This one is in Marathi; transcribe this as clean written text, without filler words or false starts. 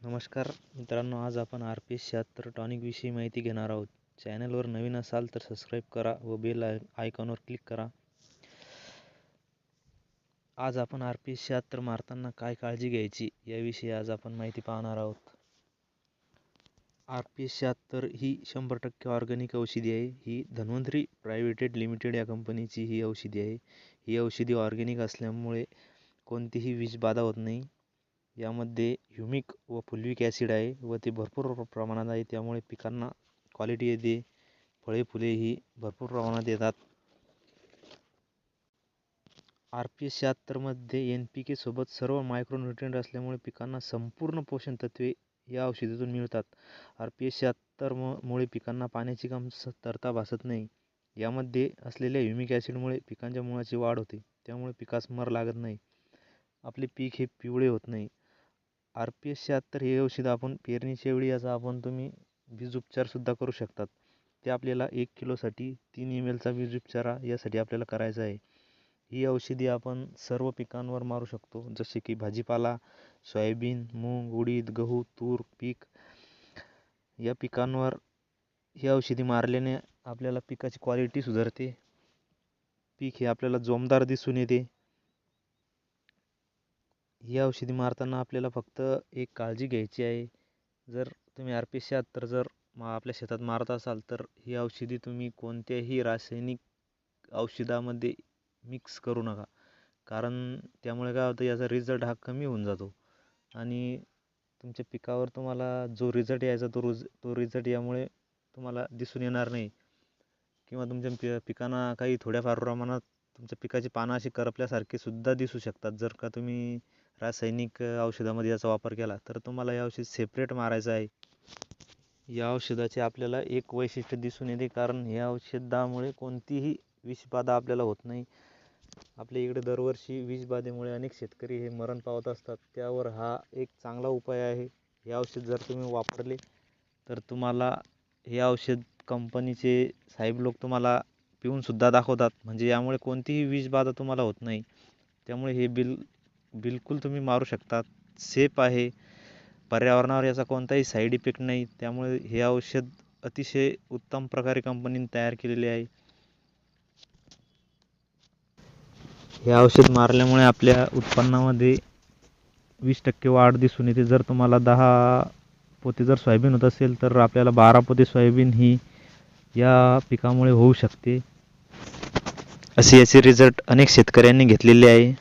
नमस्कार मित्रांनो, आज आपण RPS-76 टॉनिक विषयी माहिती घेणार आहोत. चॅनलवर नवीन असाल तर सबस्क्राईब करा व बेल आयकॉनवर क्लिक करा. आज आपण RPS-76 मारताना काय काळजी घ्यायची याविषयी आज आपण माहिती पाहणार आहोत. RPS-76 ही 100% ऑर्गॅनिक औषधी आहे. ही धन्वंतरी प्रायव्हेटेड लिमिटेड या कंपनीची ही औषधी आहे. ही औषधी ऑर्गॅनिक असल्यामुळे कोणतीही विषबाधा होत नाही. यामध्ये ह्युमिक व फुल्विक ॲसिड आहे व ते भरपूर प्रमाणात आहे. त्यामुळे पिकांना क्वालिटी येते. फळे फुले ही भरपूर प्रमाणात येतात. RPS-76 मध्ये NPK सोबत सर्व मायक्रोन्यूट्रिएंट असल्यामुळे पिकांना संपूर्ण पोषण तत्वे या औषधातून मिळतात. RPS-76 मुळे पिकांना पाण्याची कमतरता भासत नाही. यामध्ये असलेल्या ह्युमिक ॲसिडमुळे पिकांच्या मुळाची वाढ होते. त्यामुळे पिकास मर लागत नाही. आपले पीक हे पिवळे होत नाही. RPS-76 हे औषध आपण पेरणीच्या वेळी तुम्ही बीज उपचार सुद्धा करू शकतात. ते आपल्याला 1 किलोसाठी 3 ml चा बीज उपचार यासाठी आपल्याला करायचा आहे. ही औषधी आपण सर्व पिकांवर मारू शकतो, जसे की भाजीपाला, सोयाबीन, मूग, उडीद, गहू, तूर पीक या पिकांवर ही औषधी मारल्याने आपल्याला पिकाची क्वालिटी सुधारते. पीक हे आपल्याला जोमदार दिसून येते. ही औषधी मारताना आपल्याला फक्त एक काळजी घ्यायची आहे. जर तुम्ही RPS-76 आपल्या शेतात मारत असाल तर ही औषधी तुम्ही कोणत्याही रासायनिक औषधामध्ये मिक्स करू नका. कारण त्यामुळे काय होतं, याचा रिझल्ट हा कमी होऊन जातो आणि तुमच्या पिकावर तुम्हाला जो रिझल्ट यायचा तो रिझल्ट यामुळे तुम्हाला दिसून येणार नाही किंवा तुमच्या पिकांना काही थोड्याफार प्रमाणात तुमच्या पिकाची पानं अशी करपल्यासारखी सुद्धा दिसू शकतात. जर का तुम्ही रासायनिक औषधामध्ये याचा वापर केला तर तुम्हाला हे औषध सेपरेट मारायचं आहे. या औषधाचे आपल्याला एक वैशिष्ट्य दिसून येते, कारण या औषधामुळे कोणतीही विषबाधा आपल्याला होत नाही. आपल्या इकडे दरवर्षी विषबाधेमुळे अनेक शेतकरी हे मरण पावत असतात. त्यावर हा एक चांगला उपाय आहे. हे औषध जर तुम्ही वापरले तर तुम्हाला हे औषध कंपनीचे साहेब लोक तुम्हाला पिऊन सुद्धा दाखवतात. म्हणजे यामुळे कोणतीही विषबाधा तुम्हाला होत नाही. त्यामुळे हे बिलकुल तुम्ही मारू शकतात. सेफ आहे. पर्यावरणावर याचा कोणताही साईड इफेक्ट नाही. त्यामुळे हे औषध अतिशय उत्तम प्रकारे कंपनीने तयार केलेले आहे. हे औषध मारल्यामुळे आपल्या उत्पन्नामध्ये 20% वाढ दिसून येते. जर तुम्हाला 10 पोते जर सोयाबीन होत असेल तर आपल्याला 12 पोते सोयाबीन ही या पिकामुळे होऊ शकते. असे याचे रिझल्ट अनेक शेतकऱ्यांनी घेतलेले आहे.